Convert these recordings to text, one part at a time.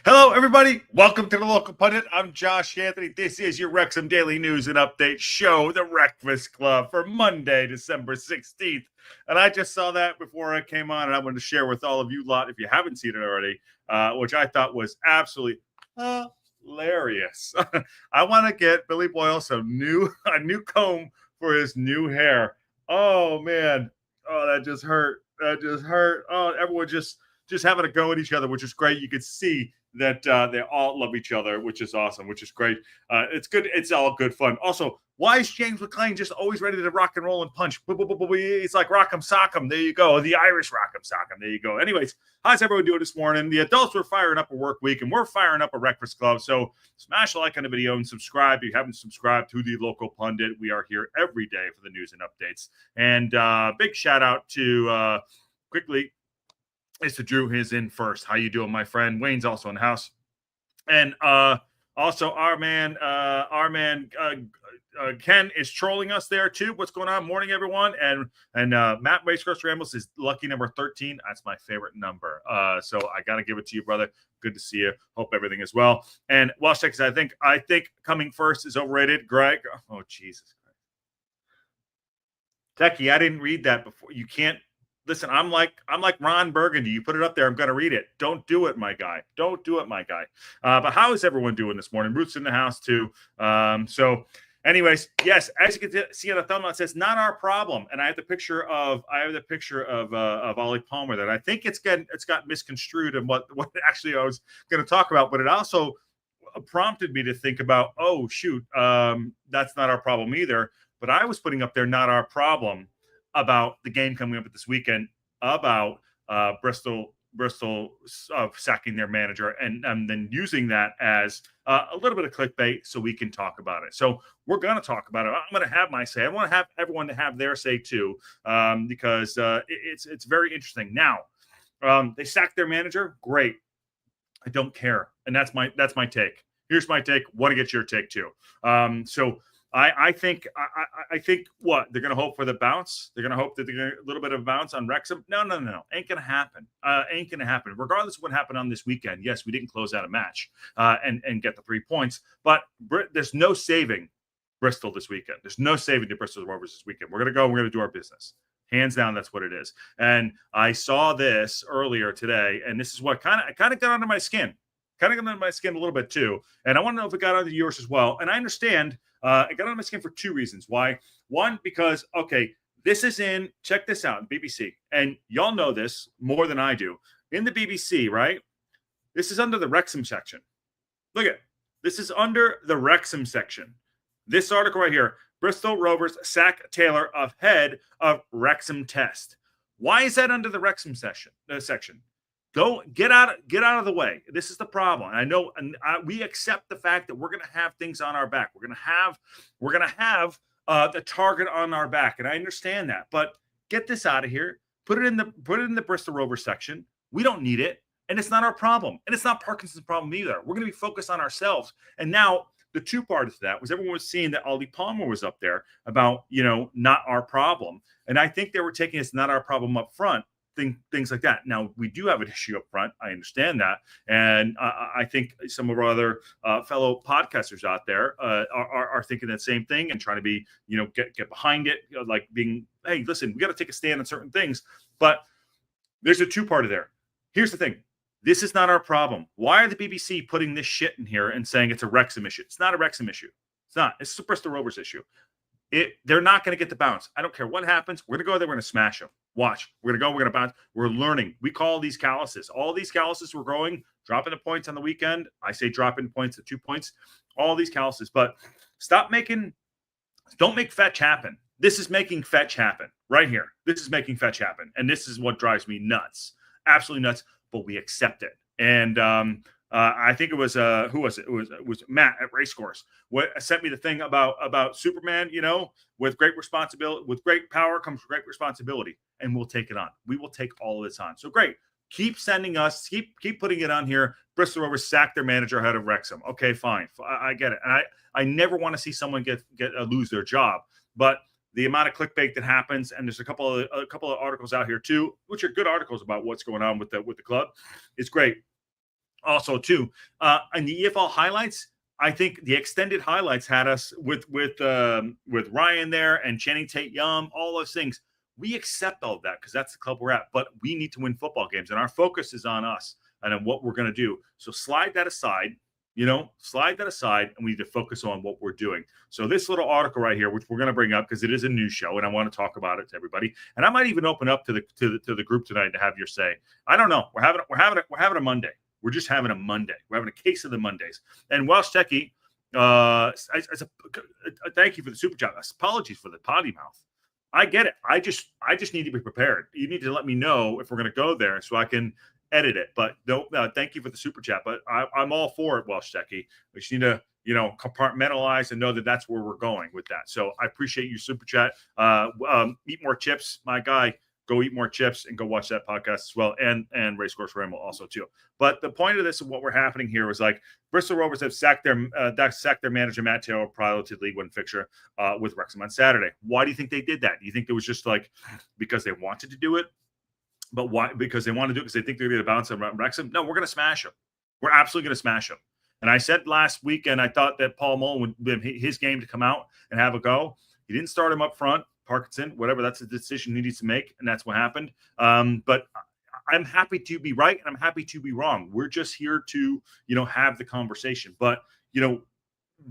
Hello, everybody. Welcome to the Local Pundit. I'm Josh Anthony. This is your Wrexham Daily News and Updates show, the WREXfast Club, for Monday, December 16th. And I just saw that before I came on, and I wanted to share with all of you lot, if you haven't seen it already, which I thought was absolutely hilarious. I want to get Billy Boyle a new comb for his new hair. Oh, man. Oh, that just hurt. That just hurt. Oh, everyone just having a go at each other, which is great. You could see that they all love each other, which is awesome, which is great. It's good. It's all good fun. Also, why is James McLean just always ready to rock and roll and punch? It's like rock'em sock'em. There you go. The Irish rock'em sock'em. There you go. Anyways, how's everyone doing this morning? The adults were firing up a work week, and we're firing up a WREXfast Club. So smash a like on the video and subscribe if you haven't subscribed to the Local Pundit. We are here every day for the news and updates. And big shout out to quickly. Mr. Drew is in first. How you doing, my friend? Wayne's also in the house. And also our man Ken is trolling us there too. What's going on? Morning, everyone. And Matt Racecross Rambles is lucky number 13. That's my favorite number. So I got to give it to you, brother. Good to see you. Hope everything is well. And Welsh Texas, I think coming first is overrated. Greg. Oh, Jesus Christ. Techie, I didn't read that before. You can't. Listen, I'm like Ron Burgundy. You put it up there, I'm going to read it. Don't do it, my guy. Don't do it, my guy. But how is everyone doing this morning? Ruth's in the house too. So, anyways, yes, as you can see on the thumbnail, it says not our problem. And I have the picture of Ollie Palmer that I think it's got misconstrued and what actually I was going to talk about. But it also prompted me to think about, oh shoot, that's not our problem either. But I was putting up there not our problem about the game coming up this weekend, about Bristol sacking their manager, and then using that as a little bit of clickbait so we can talk about it. So we're going to talk about it. I'm going to have my say. I want to have everyone to have their say too, because it's very interesting. Now, they sacked their manager. Great. I don't care, and that's my take. Here's my take. Want to get your take too. So. I think what they're going to hope for the bounce. They're going to hope that they're going to a little bit of bounce on Wrexham. No, ain't going to happen. Ain't going to happen. Regardless of what happened on this weekend. Yes, we didn't close out a match and get the 3 points, but there's no saving Bristol this weekend. There's no saving the Bristol Rovers this weekend. We're going to go. We're going to do our business. Hands down, that's what it is. And I saw this earlier today, and this is what kind of got under my skin. Kind of got under my skin a little bit too. And I want to know if it got under yours as well. And I understand. It got on my skin for two reasons. Why? One, because, okay, this is check this out, BBC. And y'all know this more than I do. In the BBC, right? This is under the Wrexham section. Look at it. This is under the Wrexham section. This article right here, Bristol Rovers sack Taylor of head of Wrexham test. Why is that under the Wrexham section? Go get out of the way. This is the problem. I know, and we accept the fact that we're going to have things on our back. We're going to have the target on our back, and I understand that. But get this out of here. Put it in the Bristol Rovers section. We don't need it, and it's not our problem, and it's not Parkinson's problem either. We're going to be focused on ourselves. And now the two parts of that was everyone was seeing that Ollie Palmer was up there about not our problem, and I think they were taking it's not our problem up front. Things like that. Now, we do have an issue up front. I understand that. And I think some of our other fellow podcasters out there are thinking that same thing and trying to be, get behind it, like being, hey, listen, we got to take a stand on certain things. But there's a two-parter there. Here's the thing. This is not our problem. Why are the BBC putting this shit in here and saying it's a Wrexham issue? It's not a Wrexham issue. It's not. It's a Bristol Rovers issue. They're not going to get the bounce. I don't care what happens. We're going to go there. We're going to smash them. Watch. We're going to go. We're going to bounce. We're learning. We call these calluses. All these calluses we're growing, dropping the points on the weekend. I say dropping points to 2 points. All these calluses. But don't make fetch happen. This is making fetch happen right here. This is making fetch happen. And this is what drives me nuts. Absolutely nuts. But we accept it. And I think it was who was it? It was Matt at Racecourse. What sent me the thing about Superman? With great responsibility, with great power comes great responsibility, and we'll take it on. We will take all of this on. So great. Keep sending us. Keep putting it on here. Bristol Rovers sacked their manager ahead of Wrexham. Okay, fine. I get it, and I never want to see someone lose their job, but the amount of clickbait that happens, and there's a couple of articles out here too, which are good articles about what's going on with the club. It's great. Also, too, in the EFL highlights, I think the extended highlights had us with Ryan there and Channing Tate-Young, all those things. We accept all of that because that's the club we're at. But we need to win football games, and our focus is on us and on what we're going to do. So slide that aside. Slide that aside, and we need to focus on what we're doing. So this little article right here, which we're going to bring up because it is a news show, and I want to talk about it to everybody. And I might even open up to the group tonight to have your say. I don't know. We're having a Monday. We're just having a Monday. We're having a case of the Mondays. And Welsh Techie, thank you for the super chat. Apologies for the potty mouth. I get it. I just need to be prepared. You need to let me know if we're going to go there so I can edit it. But no, thank you for the super chat. But I'm all for it, Welsh Techie. We just need to, compartmentalize and know that that's where we're going with that. So I appreciate your super chat. Eat more chips, my guy. Go eat more chips and go watch that podcast as well. And Racecourse Ramble also too. But the point of this and what we're happening here was like Bristol Rovers have sacked their manager Matt Taylor prior to the League One fixture with Wrexham on Saturday. Why do you think they did that? Do you think it was just like because they wanted to do it? But why? Because they want to do it because they think they're going to bounce on Wrexham? No, we're going to smash them. We're absolutely going to smash them. And I said last weekend, I thought that Paul Mullen would be his game to come out and have a go. He didn't start him up front. Parkinson, whatever, that's a decision he needs to make, and that's what happened. But I'm happy to be right, and I'm happy to be wrong. We're just here to, have the conversation. But,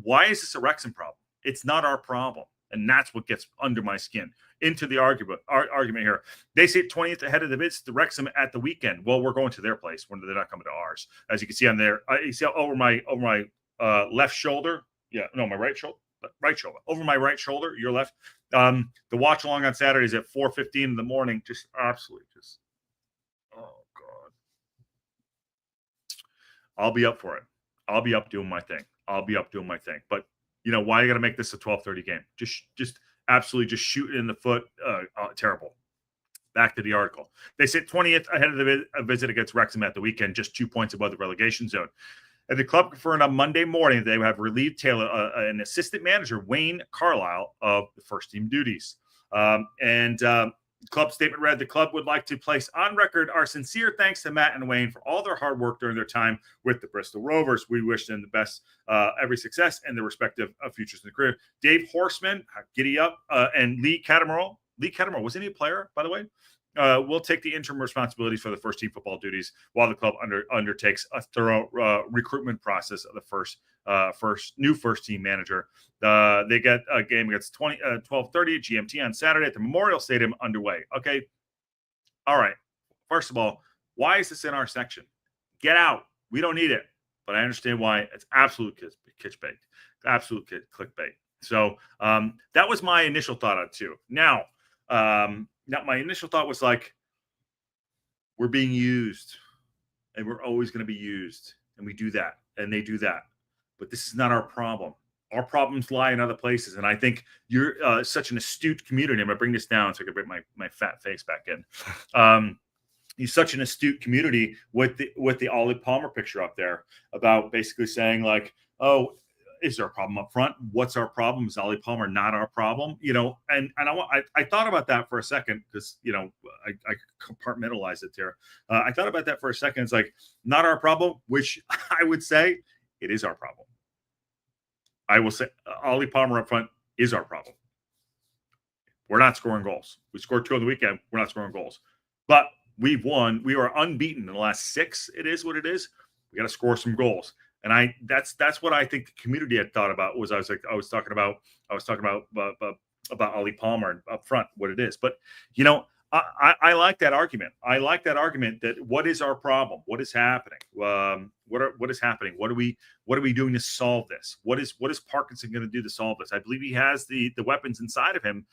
why is this a Wrexham problem? It's not our problem. And that's what gets under my skin. Into the argument here. They say 20th ahead of the bids to Wrexham at the weekend. Well, we're going to their place when they're not coming to ours. As you can see on there, you see over my left shoulder. Yeah, no, my right shoulder. Over my right shoulder, your left. The watch along on Saturdays at 4:15 in the morning. Just absolutely oh God. I'll be up for it. I'll be up doing my thing. But why you got to make this a 12:30 game? Just absolutely just shoot it in the foot. Terrible. Back to the article. They sit 20th ahead of the visit against Wrexham at the weekend, just 2 points above the relegation zone. And the club confirmed on Monday morning they have relieved Taylor, an assistant manager, Wayne Carlisle, of the first team duties. Club statement read, the club would like to place on record our sincere thanks to Matt and Wayne for all their hard work during their time with the Bristol Rovers. We wish them the best, every success and their respective futures in the career. Dave Horseman, giddy up, and Lee Cattermole. Lee Cattermole, wasn't he a player, by the way? Will take the interim responsibilities for the first team football duties while the club undertakes a thorough recruitment process of the first team manager. They get a game against 12:30 at GMT on Saturday at the Memorial Stadium underway. Okay. All right. First of all, why is this in our section? Get out. We don't need it. But I understand why. It's absolute clickbait. Absolute clickbait. So that was my initial thought on it too. Now, my initial thought was like, we're being used and we're always going to be used. And we do that and they do that. But this is not our problem. Our problems lie in other places. And I think you're such an astute community. I'm going to bring this down so I can bring my fat face back in. You're such an astute community with the Ollie Palmer picture up there about basically saying like, oh, is there a problem up front? What's our problem? Is Ollie Palmer not our problem? And I thought about that for a second because I compartmentalized it there. I thought about that for a second. It's like not our problem, which I would say it is our problem. I will say Ollie Palmer up front is our problem. We're not scoring goals. We scored 2 on the weekend. We're not scoring goals, but we've won. We are unbeaten in the last 6. It is what it is. We got to score some goals. And that's what I think the community had thought about was I was talking about Ollie Palmer up front, what it is. But I like that argument. I like that argument that what is our problem? What is happening? What is happening? What are we doing to solve this? What is Parkinson going to do to solve this? I believe he has the weapons inside of him,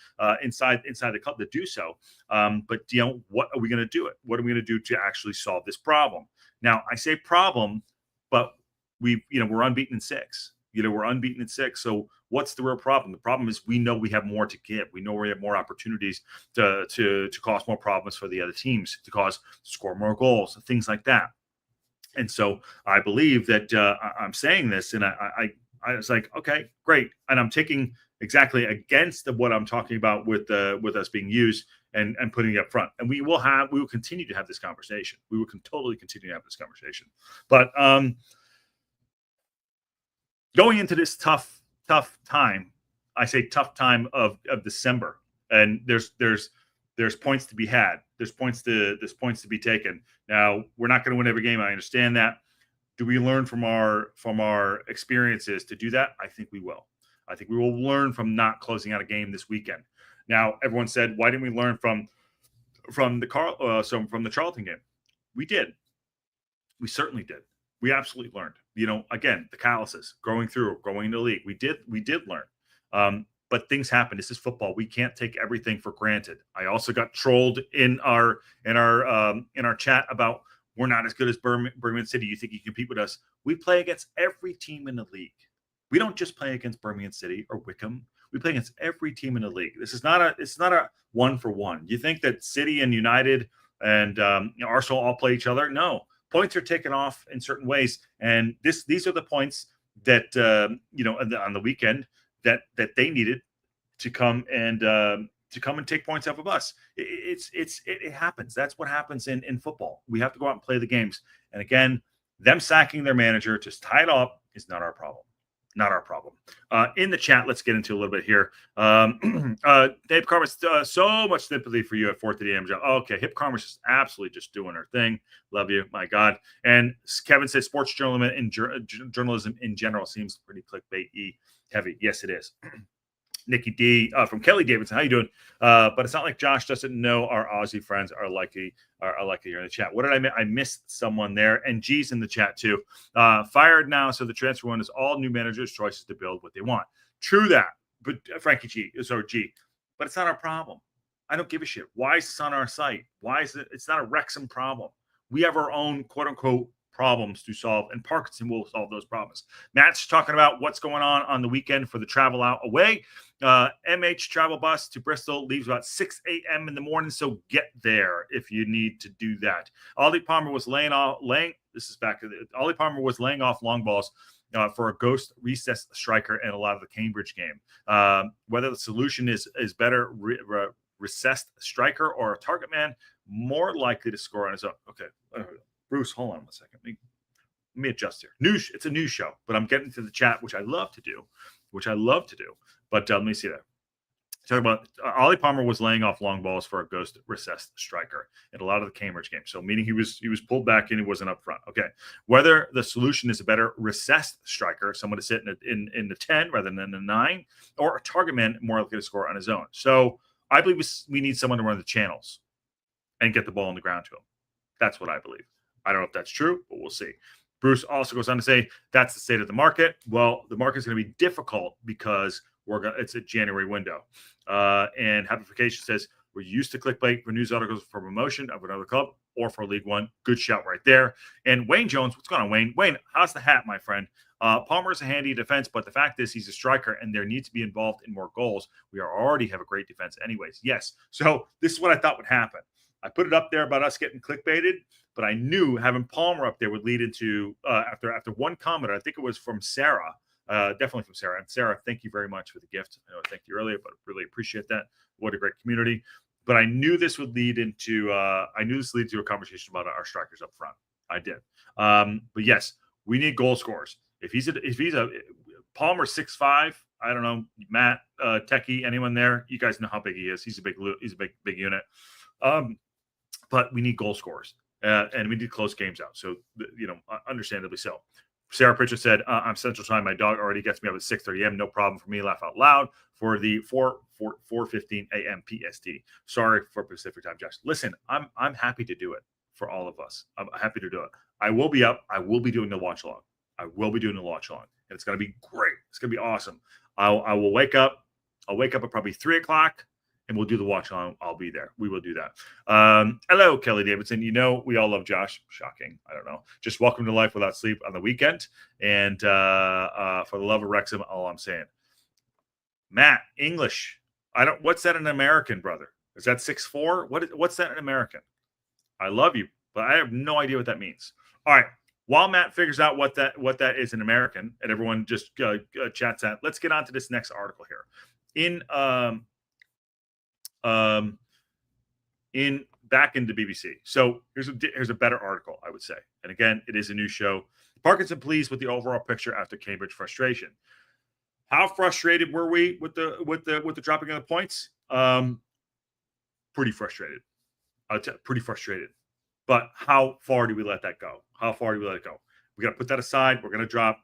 inside the club to do so. But what are we going to do it? What are we going to do to actually solve this problem? Now I say problem, but we're unbeaten in 6. We're unbeaten in 6. So what's the real problem? The problem is we know we have more to give. We know we have more opportunities to cause more problems for the other teams, to score more goals, things like that. And so I believe that I'm saying this, and I was like, okay, great. And I'm taking exactly against what I'm talking about with us being used. and putting it up front. And we will continue to have this conversation. We will totally continue to have this conversation. But going into this tough time, I say tough time of December, and there's points to be had. There's points to be taken. Now, we're not going to win every game. I understand that. Do we learn from our experiences to do that? I think we will. I think we will learn from not closing out a game this weekend. Now, everyone said, why didn't we learn from the Charlton game? We did. We certainly did. We absolutely learned. Again, the calluses going into the league. We did learn. But things happen. This is football. We can't take everything for granted. I also got trolled in our chat about we're not as good as Birmingham City. You think you compete with us? We play against every team in the league. We don't just play against Birmingham City or Wickham. We play against every team in the league. It's not a 1-for-1. You think that City and United and Arsenal all play each other? No. Points are taken off in certain ways, and these are the points that on the weekend that they needed to come and take points off of us. It happens. That's what happens in football. We have to go out and play the games. And again, them sacking their manager to tie it up is not our problem. Not our problem. In the chat, let's get into a little bit here. Dave Karma's so much sympathy for you at 4:30 a.m. Okay, Hip Karma's just absolutely just doing her thing. Love you, my God. And Kevin says sports journalism in general seems pretty clickbait-y heavy. Yes, it is. Nikki D from Kelly Davidson. How you doing? But it's not like Josh doesn't know our Aussie friends are likely here in the chat. What did I miss? I missed someone there. And G's in the chat too. Fired now, so the transfer one is all new managers' choices to build what they want. True that. But Frankie G. But it's not our problem. I don't give a shit. Why is this on our site? Why is it? It's not a Wrexham problem. We have our own quote unquote problems to solve, and Parkinson will solve those problems. Matt's talking about what's going on the weekend for the travel out away. MH travel bus to Bristol leaves about 6 a.m. in the morning, so get there if you need to do that. Ollie Palmer was laying off long balls for a ghost recess striker in a lot of the Cambridge game. Whether the solution is better recessed striker or a target man, more likely to score on his own. Okay, Bruce, hold on one second. Let me adjust here. It's a news show, but I'm getting to the chat, which I love to do. But let me see that. Talking about Ollie Palmer was laying off long balls for a ghost recessed striker in a lot of the Cambridge games. So meaning he was pulled back and he wasn't up front. Okay. Whether the solution is a better recessed striker, someone to sit in the 10 rather than the 9, or a target man more likely to score on his own. So I believe we need someone to run the channels and get the ball on the ground to him. That's what I believe. I don't know if that's true, but we'll see. Bruce also goes on to say that's the state of the market. Well, the market is going to be difficult because it's a January window. And Habification says we're used to clickbait for news articles for promotion of another club or for League One. Good shout right there. And Wayne Jones, what's going on, Wayne? Wayne, how's the hat, my friend? Palmer is a handy defense, but the fact is he's a striker and there needs to be involved in more goals. We already have a great defense anyways. Yes. So this is what I thought would happen. I put it up there about us getting clickbaited, but I knew having Palmer up there would lead into after one comment. I think it was from Sarah, definitely from Sarah. And Sarah, thank you very much for the gift. I know I thanked you earlier, but really appreciate that. What a great community. But I knew this would lead into a conversation about our strikers up front. I did. But yes, we need goal scorers. If he's a Palmer 6'5", I don't know, Matt, Techie, anyone there? You guys know how big he is. He's a big unit. But we need goal scorers, and we need close games out. So, understandably so. Sarah Pritchard said, I'm Central Time. My dog already gets me up at 6:30 a.m. No problem for me. Laugh out loud for the 4:15 a.m. PST. Sorry for Pacific Time, Josh. Listen, I'm happy to do it for all of us. I'm happy to do it. I will be up. I will be doing the watch along. And it's going to be great. It's going to be awesome. I will wake up. I'll wake up at probably 3 o'clock. And we'll do the watch on. I'll be there. We will do that. Hello, Kelly Davidson. We all love Josh. Shocking. I don't know. Just welcome to life without sleep on the weekend. And for the love of Wrexham, all I'm saying. Matt, English. What's that in American, brother? Is that 6'4"? What's that in American? I love you, but I have no idea what that means. All right. While Matt figures out what that is in American, and everyone just chats that, let's get on to this next article here. back into BBC. So here's a better article, I would say. And again, it is a new show. Parkinson pleased with the overall picture after Cambridge frustration. How frustrated were we with the dropping of the points? Pretty frustrated. Pretty frustrated. But how far do we let that go? How far do we let it go? We got to put that aside. We're going to drop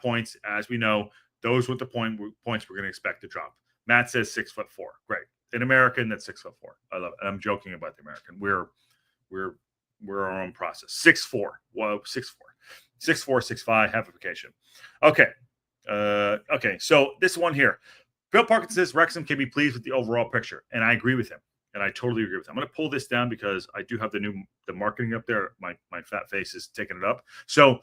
points, as we know. Those with the points we're going to expect to drop. Matt says 6'4". Great. An American, that's 6'4". I love it. I'm joking about the American. We're our own process. 6'4". Well, 6'4". 6'4", 6'5", hafification. Okay. Okay. So this one here. Bill Parkinson says Wrexham can be pleased with the overall picture. And I agree with him. And I totally agree with him. I'm going to pull this down because I do have the marketing up there. My fat face is taking it up. So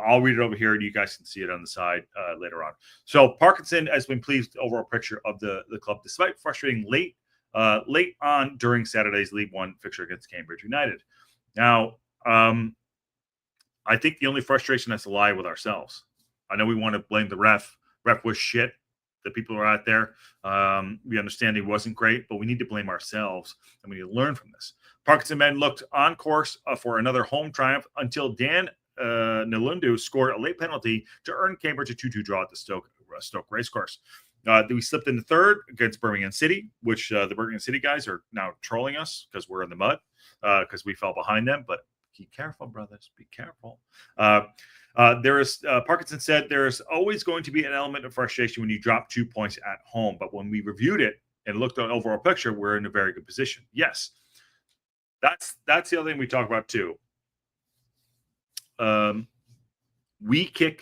I'll read it over here, and you guys can see it on the side later on. So Parkinson has been pleased with the overall picture of the club, despite frustrating late on during Saturday's League One fixture against Cambridge United. Now, I think the only frustration has to lie with ourselves. I know we want to blame the ref. Ref was shit. The people who are out there, we understand he wasn't great, but we need to blame ourselves, and we need to learn from this. Parkinson men looked on course for another home triumph until Dan Nalundu scored a late penalty to earn Cambridge a 2-2 draw at the Stoke Racecourse. We slipped in the third against Birmingham City, which the Birmingham City guys are now trolling us because we're in the mud because we fell behind them. But be careful, brothers. Be careful. Parkinson said there's always going to be an element of frustration when you drop 2 points at home. But when we reviewed it and looked at the overall picture, we're in a very good position. Yes. That's the other thing we talk about too. We kick,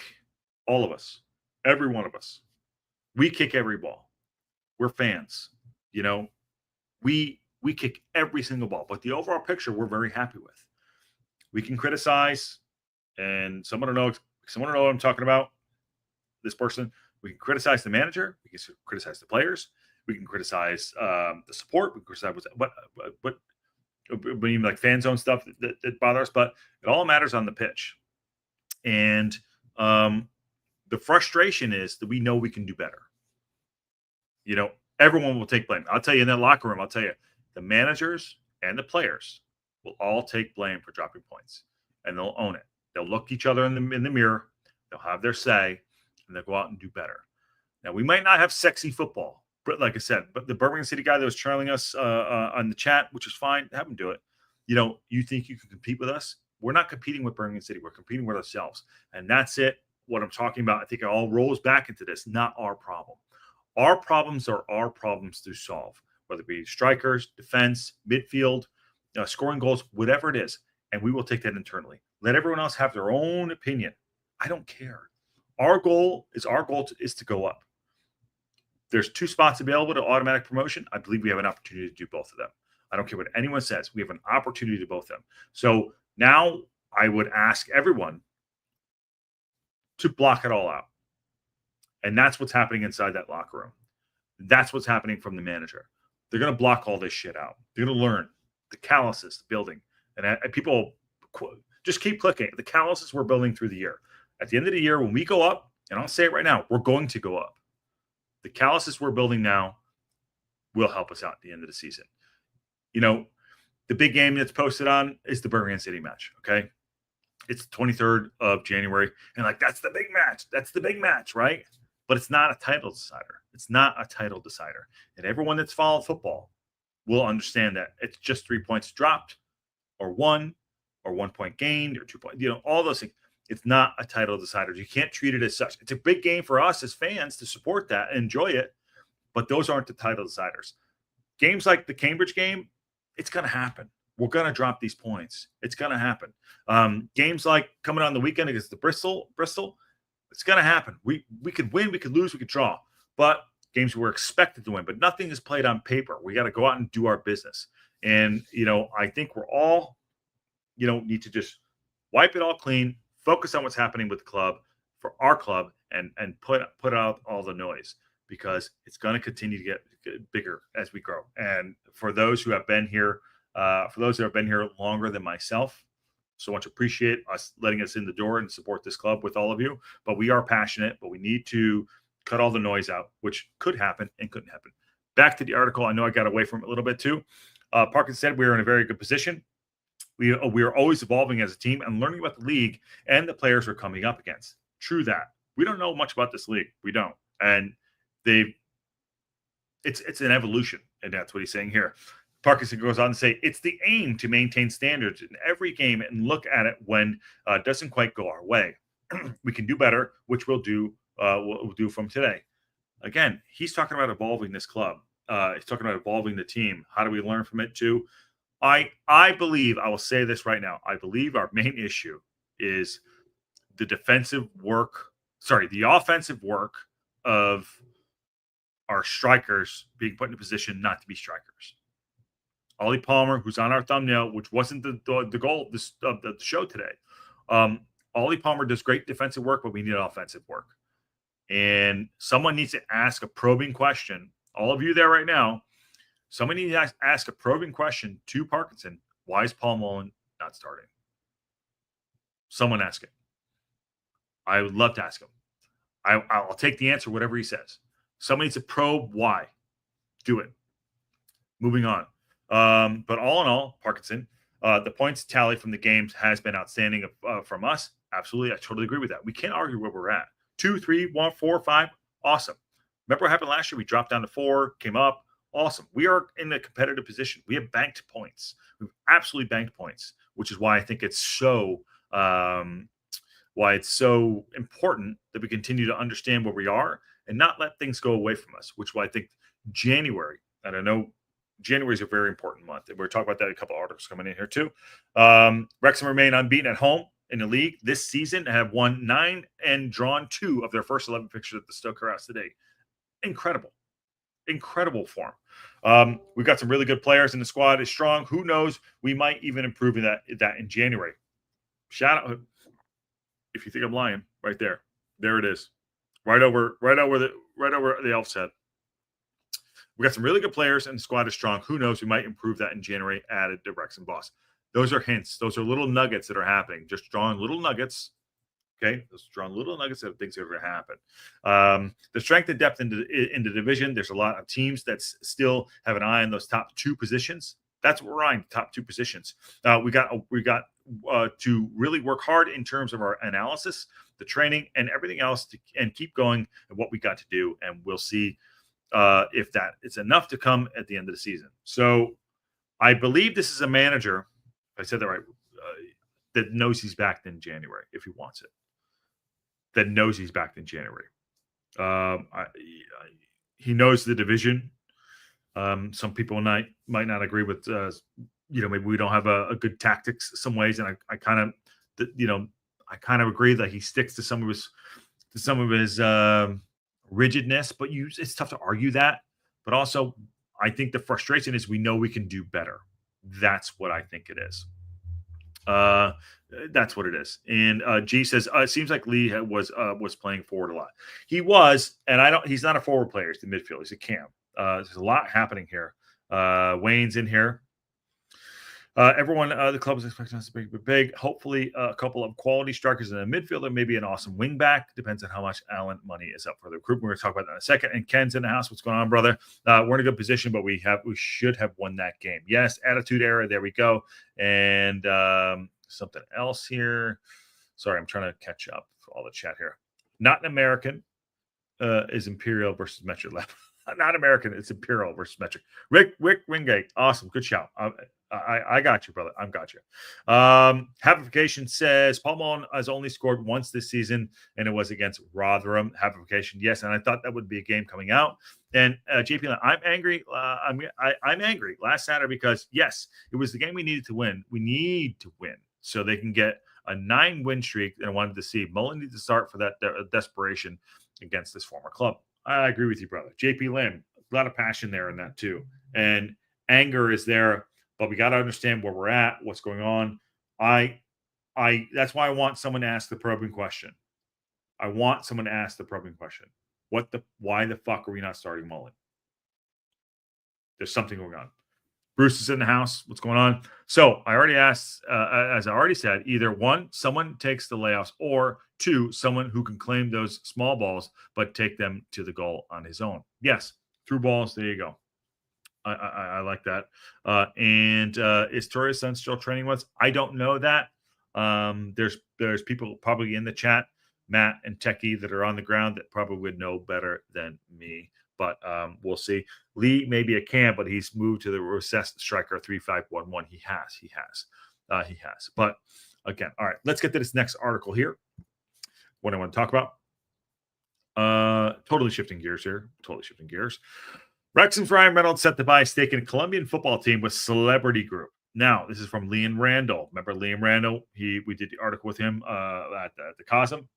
all of us, every one of us. We kick every ball. We're fans. We kick every single ball. But the overall picture we're very happy with. We can criticize, and someone will know what I'm talking about. This person. We can criticize the manager. We can criticize the players. We can criticize the support. We can criticize but even like fan zone stuff that bothers us. But it all matters on the pitch. And the frustration is that we know we can do better. Everyone will take blame. I'll tell you, in that locker room, the managers and the players will all take blame for dropping points, and they'll own it. They'll look each other in the mirror. They'll have their say, and they'll go out and do better. Now, we might not have sexy football, but like I said, but the Birmingham City guy that was trailing us on the chat, which is fine, have him do it. You think you can compete with us? We're not competing with Birmingham City. We're competing with ourselves. And that's it. What I'm talking about, I think it all rolls back into this, not our problem. Our problems are our problems to solve, whether it be strikers, defense, midfield, scoring goals, whatever it is. And we will take that internally. Let everyone else have their own opinion. I don't care. Our goal is to go up. There's 2 spots available to automatic promotion. I believe we have an opportunity to do both of them. I don't care what anyone says. We have an opportunity to both of them. So now I would ask everyone to block it all out. And that's what's happening inside that locker room. That's what's happening from the manager. They're going to block all this shit out. They're going to learn the calluses, the building. And people just keep clicking. The calluses we're building through the year. At the end of the year, when we go up, and I'll say it right now, we're going to go up. The calluses we're building now will help us out at the end of the season. The big game that's posted on is the Birmingham City match, okay? It's the 23rd of January. And that's the big match. That's the big match, right? But it's not a title decider. It's not a title decider. And everyone that's followed football will understand that it's just 3 points dropped or 1 point gained or 2 points, all those things. It's not a title decider. You can't treat it as such. It's a big game for us as fans to support that and enjoy it, but those aren't the title deciders. Games like the Cambridge game, it's going to happen. We're going to drop these points. It's going to happen. Games like coming on the weekend against the Bristol, it's going to happen. We could win, we could lose, we could draw, but games we're expected to win, but nothing is played on paper. We got to go out and do our business. And, I think we're all, need to just wipe it all clean, focus on what's happening with the club, for our club, and put out all the noise, because it's going to continue to get bigger as we grow. And for those who have been here, longer than myself, so much appreciate us letting us in the door and support this club with all of you. But we are passionate, but we need to cut all the noise out, which could happen and couldn't happen. Back to the article. I know I got away from it a little bit too. Parkinson said we are in a very good position. We are always evolving as a team and learning about the league and the players we're coming up against. True that. We don't know much about this league. We don't. And it's an evolution, and that's what he's saying here. Parkinson goes on to say, it's the aim to maintain standards in every game and look at it when it doesn't quite go our way. We can do better, which we'll do from today. Again, he's talking about evolving this club. He's talking about evolving the team. How do we learn from it too? I believe, I will say this right now, I believe our main issue is the offensive work of our strikers being put in a position not to be strikers. Ollie Palmer, who's on our thumbnail, which wasn't the goal of the show today. Ollie Palmer does great defensive work, but we need offensive work. And someone needs to ask a probing question. All of you there right now, somebody needs to ask a probing question to Parkinson. Why is Paul Mullen not starting? Someone ask it. I would love to ask him. I'll take the answer, whatever he says. Somebody needs to probe why. Do it. Moving on. But all in all, Parkinson, the points tally from the games has been outstanding from us. Absolutely. I totally agree with that. We can't argue where we're at. 2, 3, 1, 4, 5. Awesome. Remember what happened last year? We dropped down to 4, came up. Awesome. We are in a competitive position. We have banked points. We've absolutely banked points, which is why I think it's so important that we continue to understand where we are and not let things go away from us, which is why I think January, and I know January is a very important month, and we're talking about that. A couple of articles coming in here too. Wrexham remain unbeaten at home in the league this season, have won 9 and drawn 2 of their first 11 fixtures at the Stoke House today. Incredible form. We've got some really good players in the squad. Is strong. Who knows? We might even improve that in January. Shout out. If you think I'm lying, right there. There it is. Right over the Elf's head. We got some really good players and the squad is strong. Who knows? We might improve that in January, added the Wrexham boss. Those are hints. Those are little nuggets that are happening. Just drawing little nuggets. Okay, those drawing little nuggets of things that are going to happen. The strength and depth in the division. There's a lot of teams that still have an eye on those top 2 positions. That's what we're eyeing, top 2 positions. We got to really work hard in terms of our analysis, the training, and everything else, and keep going at what we got to do. And we'll see if that is enough to come at the end of the season. So I believe this is a manager, if I said that right, that knows he's back in January if he wants it. That knows he's back in January. He knows the division. Some people might not agree with, maybe we don't have a good tactics some ways, and I kind of agree that he sticks to some of his rigidness. But it's tough to argue that. But also, I think the frustration is we know we can do better. That's what I think it is. That's what it is. And G says it seems like Lee was playing forward a lot. He was, and he's not a forward player. He's the midfield. He's a cam. There's a lot happening here. Wayne's in here. Everyone, the club is expecting us to be big. Hopefully, a couple of quality strikers in the midfielder, maybe an awesome wing back. Depends on how much Allen money is up for the group. We're going to talk about that in a second. And Ken's in the house. What's going on, brother? We're in a good position, but we should have won that game. Yes, attitude error. There we go. And something else here. Sorry, I'm trying to catch up for all the chat here. Not an American is Imperial versus Metric Lab. Not American. It's Imperial versus Metric. Rick Wingate. Awesome. Good shout. I got you, brother. I've got you. Havification says Paul Mullen has only scored once this season, and it was against Rotherham. Havification, yes, and I thought that would be a game coming out. And JP, I'm angry. I'm angry last Saturday because yes, it was the game we needed to win. We need to win so they can get a 9-win streak that I wanted to see. Mullen needs to start for that desperation against this former club. I agree with you, brother. JP Lim, a lot of passion there in that too, and anger is there. But we got to understand where we're at, what's going on. That's why I want someone to ask the probing question. Why the fuck are we not starting Mullen? There's something going on. Bruce is in the house. What's going on? So I already asked, as I already said, either 1, someone takes the layoffs, or 2, someone who can claim those small balls, but take them to the goal on his own. Yes, through balls. There you go. I like that. And is Torres Son still training with us? I don't know that. There's people probably in the chat, Matt and Techie, that are on the ground that probably would know better than me. But we'll see. Lee may be a can, but he's moved to the recessed striker 3511. He has. But again, all right. Let's get to this next article here. What I want to talk about. Totally shifting gears here. Wrexham's Ryan Reynolds set to buy a stake in a Colombian football team with Celebrity Group. Now, this is from Liam Randall. Remember Liam Randall? We did the article with him at the Cosm,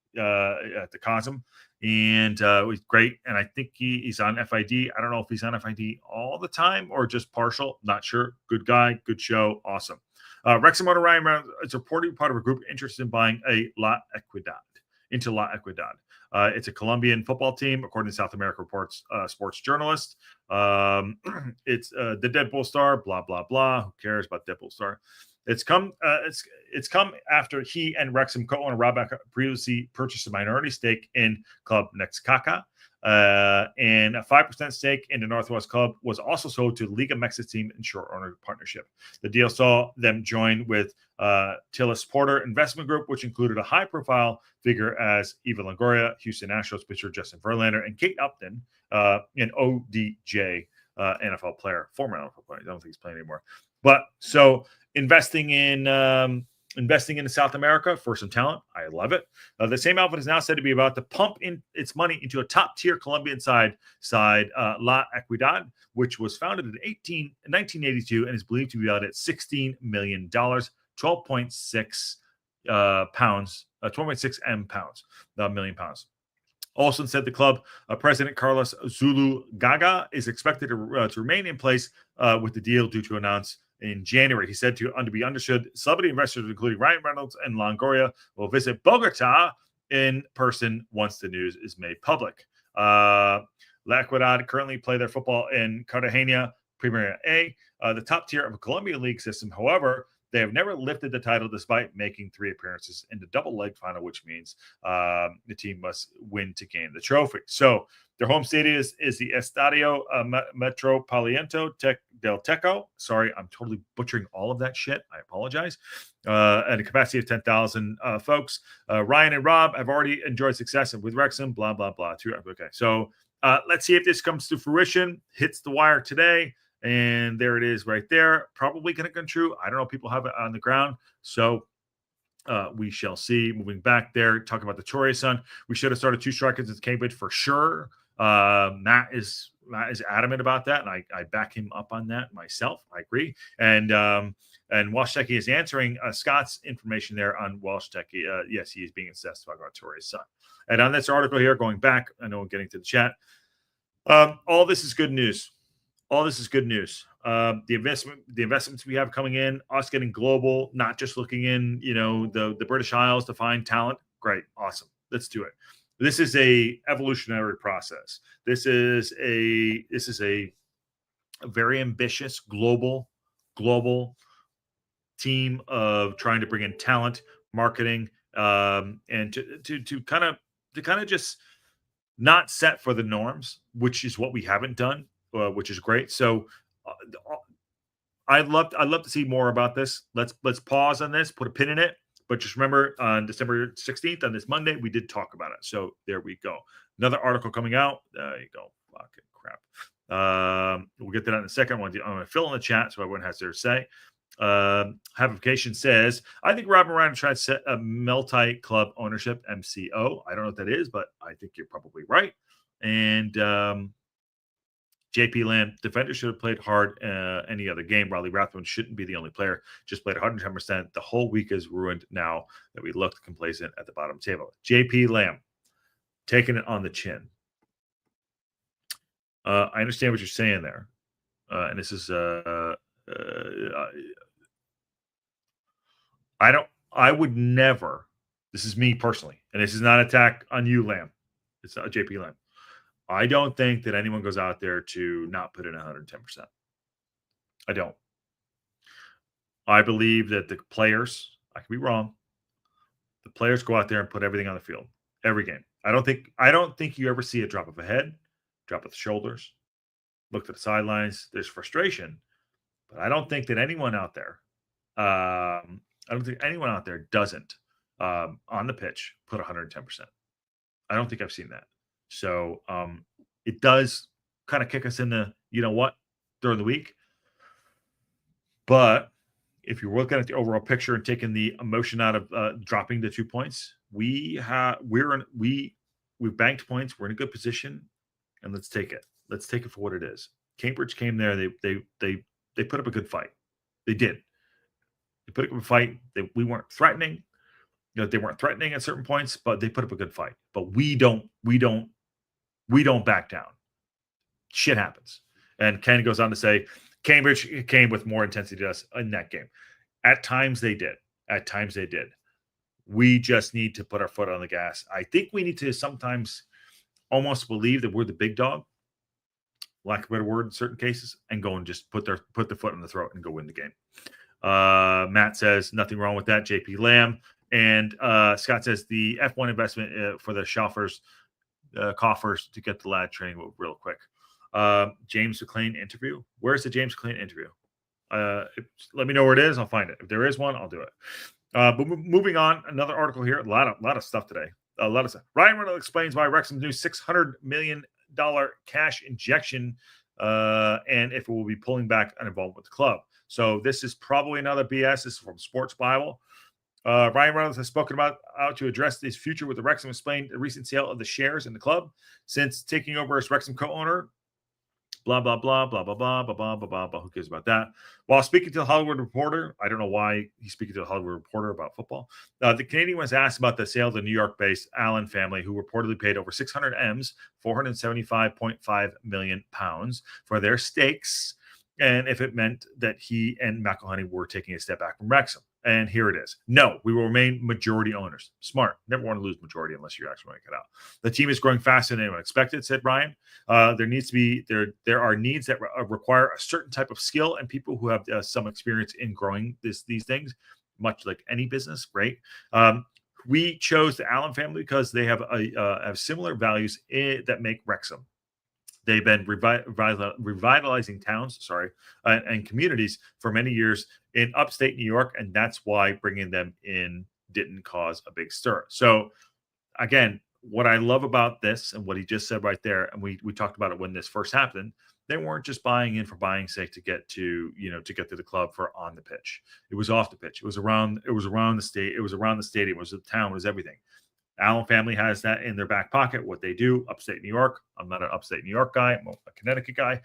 and it was great. And I think he's on FID. I don't know if he's on FID all the time or just partial. Not sure. Good guy, good show, awesome. Wrexham owner Ryan Reynolds is reportedly part of a group interested in buying La Equidad. It's a Colombian football team, according to South America Reports sports journalist. It's the Deadpool star, blah blah blah. Who cares about Deadpool star? It's come after he and Wrexham co-owner Rob Becker previously purchased a minority stake in Club Nexcaca. And a 5% stake in the Northwest Club was also sold to the Liga Mexican team in short owner partnership. The deal saw them join with Tillis Porter Investment Group, which included a high-profile figure as Eva Longoria, Houston Astros pitcher Justin Verlander, and Kate Upton, an ODJ NFL player, former NFL player. I don't think he's playing anymore. But so investing in South America for some talent. I love it. The same outfit is now said to be about to pump in its money into a top-tier Colombian side La Equidad, which was founded in 1982 and is believed to be valued at $16 million, 12.6 pounds, 12.6 million pounds. Olsen said the club president Carlos Zulu Gaga is expected to remain in place with the deal due to announce in January. He said to be understood, celebrity investors, including Ryan Reynolds and Longoria, will visit Bogota in person once the news is made public. La Equidad currently play their football in Cartagena Premier A, the top tier of a Colombian league system. However, they have never lifted the title despite making 3 appearances in the double leg final, which means the team must win to gain the trophy. So their home stadium is the Estadio Metropolitano del Teco. Sorry, I'm totally butchering all of that shit. I apologize. And a capacity of 10,000 folks. Ryan and Rob have already enjoyed success with Wrexham, blah, blah, blah. Okay, so let's see if this comes to fruition. Hits the wire today. And there it is right there. Probably going to come true. I don't know. People have it on the ground. So we shall see. Moving back there, talking about the Torres son. We should have started 2 strikers at Cambridge for sure. Matt is adamant about that, and I back him up on that myself. I agree. And Walsh Techie is answering Scott's information there on Walsh Techie. Yes, he is being assessed to talk about Torres' son. And on this article here, going back, I know I'm getting to the chat. All this is good news. The investments we have coming in, us getting global, not just looking in, the British Isles to find talent. Great, awesome. Let's do it. This is a evolutionary process. This is a very ambitious global team of trying to bring in talent, marketing, and to kind of just not set for the norms, which is what we haven't done. Which is great. So I'd love to see more about this. Let's pause on this, put a pin in it. But just remember, on December 16th, on this Monday, we did talk about it. So there we go. Another article coming out. There you go. Fucking crap. We'll get to that in a second. I'm going to fill in the chat so everyone has their say. Havification says, I think Rob Moran tried to set a multi-club ownership, MCO. I don't know what that is, but I think you're probably right. And JP Lamb, defender should have played hard any other game. Riley Rathbone shouldn't be the only player. Just played 110%. The whole week is ruined now that we looked complacent at the bottom table. JP Lamb, taking it on the chin. I understand what you're saying there. And this is I would never, this is me personally, and this is not an attack on you, Lamb. It's not JP Lamb. I don't think that anyone goes out there to not put in 110%. I don't. I believe that the players, I could be wrong, the players go out there and put everything on the field every game. I don't think you ever see a drop of a head, drop of the shoulders, looked at the sidelines. There's frustration, but I don't think that anyone out there, I don't think anyone out there doesn't on the pitch put 110%. I don't think I've seen that. So it does kind of kick us in the, you know what, during the week. But if you're looking at the overall picture and taking the emotion out of dropping the 2 points, we've banked points. We're in a good position, and let's take it. Let's take it for what it is. Cambridge came there. They put up a good fight. They did. They put up a fight. We weren't threatening. They weren't threatening at certain points, but they put up a good fight. But we don't back down. Shit happens. And Ken goes on to say, Cambridge came with more intensity to us in that game. At times they did. We just need to put our foot on the gas. I think we need to sometimes almost believe that we're the big dog, lack of a better word in certain cases, and go and just put the foot on the throat and go win the game. Matt says, nothing wrong with that, JP Lamb. And Scott says, the F1 investment for the Schaffers coffers to get the lad training real quick. James McLean interview. Where's the James McLean interview? Let me know where it is. I'll find it. If there is one, I'll do it. But moving on, another article here. A lot of stuff today. A lot of stuff. Ryan Reynolds explains why Wrexham's new $600 million cash injection and if it will be pulling back on involvement with the club. So this is probably another BS. This is from Sports Bible. Ryan Reynolds has spoken about how to address his future with the Wrexham, explained the recent sale of the shares in the club since taking over as Wrexham co-owner. Blah, blah, blah, blah, blah, blah, blah, blah, blah, blah, blah. Who cares about that? While speaking to the Hollywood Reporter, I don't know why he's speaking to the Hollywood Reporter about football. The Canadian was asked about the sale of the New York-based Allen family, who reportedly paid over 600 M's, 475.5 million pounds for their stakes, and if it meant that he and McElhenney were taking a step back from Wrexham. And here it is. No, we will remain majority owners. Smart. Never want to lose majority unless you actually make it out. The team is growing faster than anyone expected, said Ryan. There are needs that require a certain type of skill and people who have some experience in growing these things, much like any business. Right. We chose the Allen family because they have have similar values that make Wrexham. They've been revitalizing towns, and communities for many years in upstate New York, and that's why bringing them in didn't cause a big stir. So, again, what I love about this and what he just said right there, and we talked about it when this first happened, they weren't just buying in for buying's sake to get to the club for on the pitch. It was off the pitch. It was around the state. It was around the stadium. It was the town. It was everything. Allen family has that in their back pocket, what they do, upstate New York. I'm not an upstate New York guy. I'm a Connecticut guy.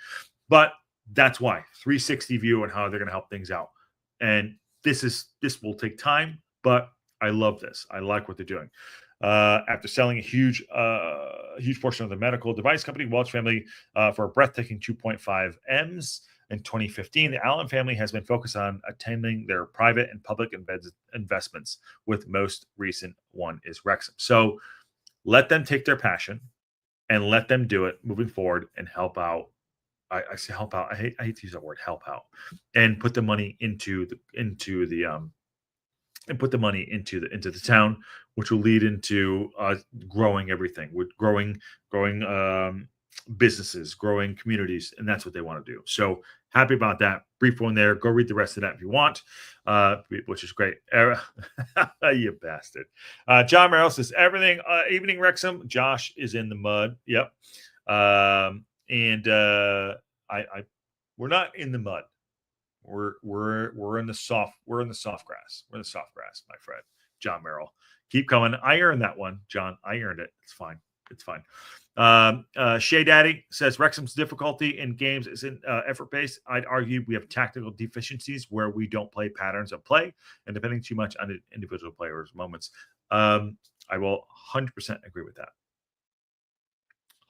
But that's why. 360 view on how they're going to help things out. And this will take time, but I love this. I like what they're doing. After selling a huge portion of the medical device company, Welch family, for a breathtaking 2.5 M's, in 2015, the Allen family has been focused on attending their private and public investments, with most recent one is Wrexham. So let them take their passion and let them do it moving forward and help out. I say help out. I hate to use that word, help out, and put the money into the town, which will lead into growing everything, with growing businesses, growing communities, and that's what they want to do. So happy about that. Brief one there. Go read the rest of that if you want, which is great. You bastard. John Merrill says, everything, evening Wrexham. Josh is in the mud. Yep. We're not in the mud. We're in the soft grass. We're in the soft grass, my friend. John Merrill. Keep coming. I earned that one, John. I earned it. It's fine. Shea Daddy says Wrexham's difficulty in games isn't effort-based. I'd argue we have tactical deficiencies where we don't play patterns of play and depending too much on individual players' moments. I will 100% agree with that.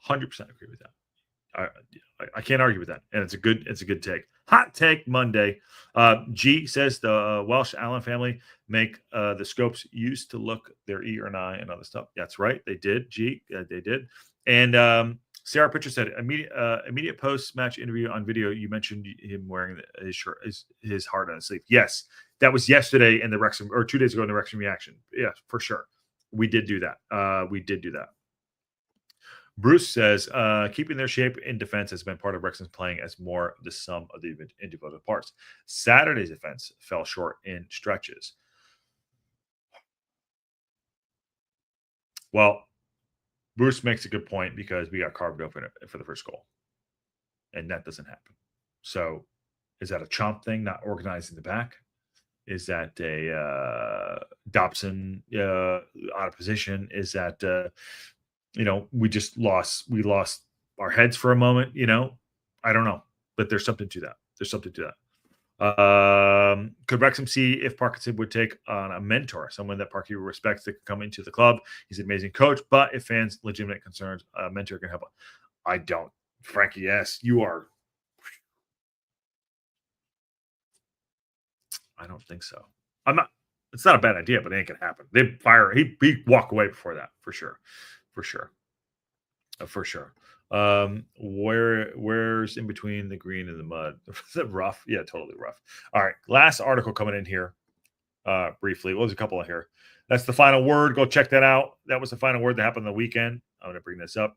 100% agree with that. I can't argue with that, and it's a good take. Hot take Monday. G says the Welsh Allen family make the scopes used to look their ear and eye and other stuff. That's right, they did. G, they did. And Sarah Pitcher said immediate post-match interview on video. You mentioned him wearing his shirt, his heart on his sleeve. Yes, that was yesterday in the Wrexham, or 2 days ago in the Wrexham reaction. Yeah, for sure, we did do that. Bruce says, keeping their shape in defense has been part of Wrexham's playing as more the sum of the individual parts. Saturday's defense fell short in stretches. Well, Bruce makes a good point because we got carved open for the first goal, and that doesn't happen. So, is that a chomp thing, not organizing the back? Is that a Dobson out of position? Is that we lost our heads for a moment? I don't know, but there's something to that. Could Wrexham see if Parkinson would take on a mentor, someone that Parky respects that could come into the club? He's an amazing coach, but if fans legitimate concerns, a mentor can help. I don't. Frankie, yes, you are. I don't think so. I'm not. It's not a bad idea, but it ain't gonna happen. They fire. He walk away before that for sure. Where's in between the green and the mud? Is it rough? Yeah, totally rough. All right, last article coming in here. Briefly, well, there's a couple of here. That's the final word. Go check that out. That was the final word that happened on the weekend. I'm going to bring this up.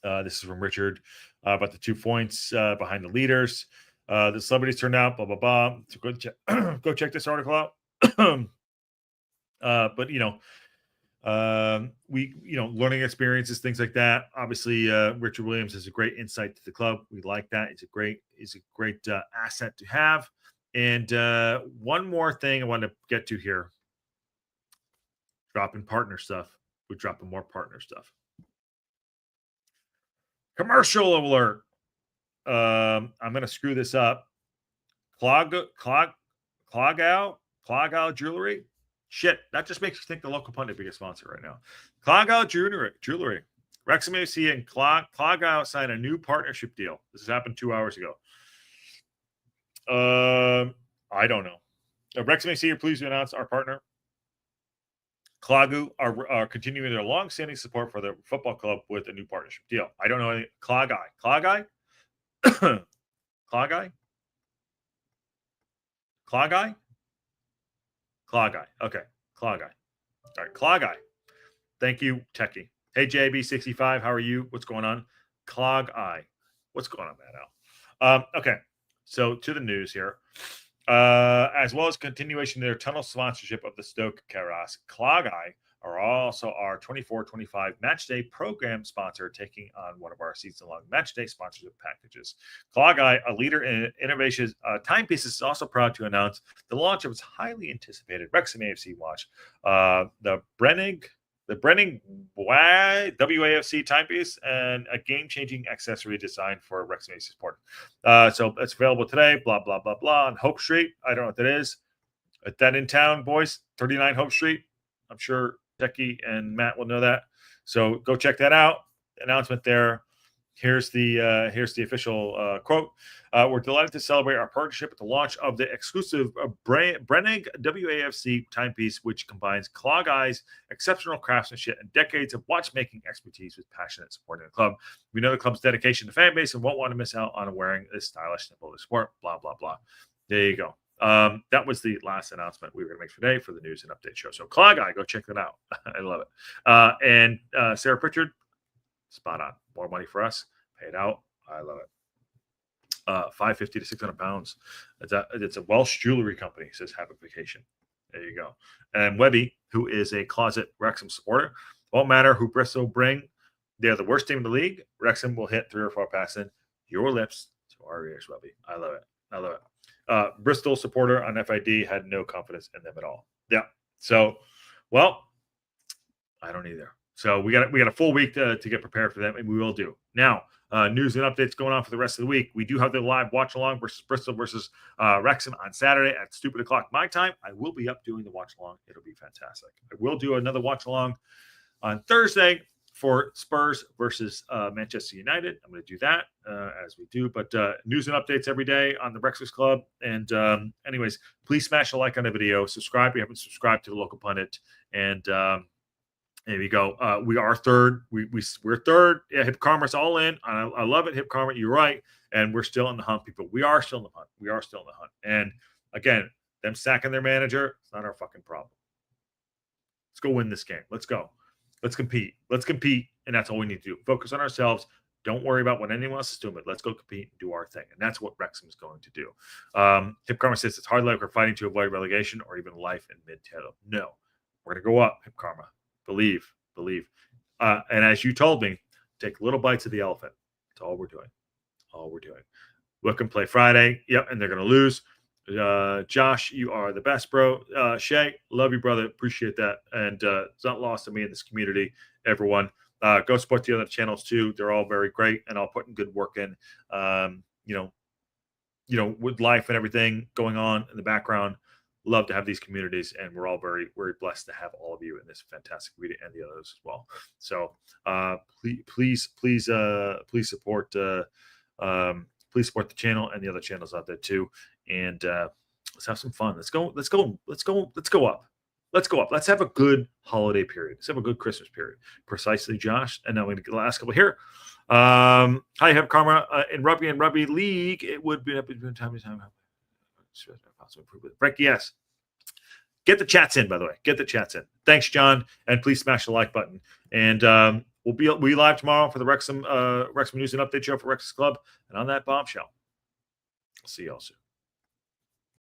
This is from Richard about the 2 points behind the leaders. The celebrities turned out, blah, blah, blah. So go check this article out. But, learning experiences, things like that. Obviously, Richard Williams has a great insight to the club. We like that. It's a great asset to have. And one more thing I want to get to here. Dropping partner stuff. We're dropping more partner stuff. Commercial alert. I'm going to screw this up. Clog out jewelry. Shit, that just makes you think the local pundit biggest sponsor right now. Clog out jewelry. Wrexham AFC and Clog out signed a new partnership deal. This has happened 2 hours ago. I don't know. Wrexham AFC are pleased to announce our partner Clogu are continuing their long-standing support for the football club with a new partnership deal. I don't know anything. Clog Eye. Okay. Clog Eye. All right. Clog Eye. Thank you, Techie. Hey, JB65. How are you? What's going on? Clog Eye. What's going on, Matt? Okay. So to the news here. As well as continuation of their tunnel sponsorship of the Stoke Keras, Clog Eye are also our 24-25 matchday program sponsor, taking on one of our season-long matchday sponsorship packages. Clog Eye, a leader in innovation timepieces, is also proud to announce the launch of its highly anticipated Wrexham AFC watch, the Brennig WAFC timepiece, and a game-changing accessory designed for Wrexham AFC support. So it's available today, blah, blah, blah, blah, on Hope Street. I don't know what that is. That in town, boys, 39 Hope Street. I'm sure Techie and Matt will know that. So go check that out. Announcement there. Here's the official quote. We're delighted to celebrate our partnership with the launch of the exclusive Brennig WAFC timepiece, which combines Clog Eye's exceptional craftsmanship and decades of watchmaking expertise with passionate support in the club. We know the club's dedication to fan base and won't want to miss out on wearing this stylish symbol of support. Blah, blah, blah. There you go. That was the last announcement we were going to make today for the news and update show. So Clog Eye, go check that out. I love it. And Sarah Pritchard, spot on. More money for us. Paid out. I love it. 550 to 600 pounds. It's a Welsh jewelry company, says Have a Vacation. There you go. And Webby, who is a closet Wrexham supporter, won't matter who Bristol bring. They're the worst team in the league. Wrexham will hit 3 or 4 passing your lips to our ears, Webby. I love it. Bristol supporter on FID had no confidence in them at all. Yeah. So, well, I don't either. So we got a full week to get prepared for them, and we will do. Now, news and updates going on for the rest of the week. We do have the live watch along versus Bristol versus Wrexham on Saturday at stupid o'clock my time. I will be up doing the watch along. It'll be fantastic. I will do another watch along on Thursday for Spurs versus Manchester United. I'm going to do that as we do. But news and updates every day on the WREXfast Club. And anyways, please smash a like on the video. Subscribe if you haven't subscribed to the local pundit. And there you go. We are third. We're third. Yeah, Hip Karma's all in. I love it, Hip Karma. You're right. And we're still in the hunt, people. We are still in the hunt. And again, them sacking their manager, it's not our fucking problem. Let's go win this game. Let's go. Let's compete. And that's all we need to do. Focus on ourselves. Don't worry about what anyone else is doing, but let's go compete and do our thing. And that's what Wrexham is going to do. Hip Karma says it's hard like we're fighting to avoid relegation or even life in mid-table. No, we're going to go up, Hip Karma. Believe. And as you told me, take little bites of the elephant. That's all we're doing. Look and play Friday. Yep, and they're going to lose. Josh, you are the best, bro. Shay, love you, brother. Appreciate that. And it's not lost to me in this community, everyone. Go support the other channels too. They're all very great and all putting good work in. With life and everything going on in the background, love to have these communities, and we're all very, very blessed to have all of you in this fantastic community and the others as well. So please support please support the channel and the other channels out there too. And let's have some fun. Let's go up. Let's have a good holiday period. Let's have a good Christmas period. Precisely, Josh. And now we're going to get the last couple here. Hi, Hep Karma. In Rugby League, it would be time to time. Frankie, yes. Get the chats in, by the way. Get the chats in. Thanks, John. And please smash the like button. And we'll be live tomorrow for the Wrexham News and Update show for WREXfast Club. And on that bombshell, I'll see y'all soon.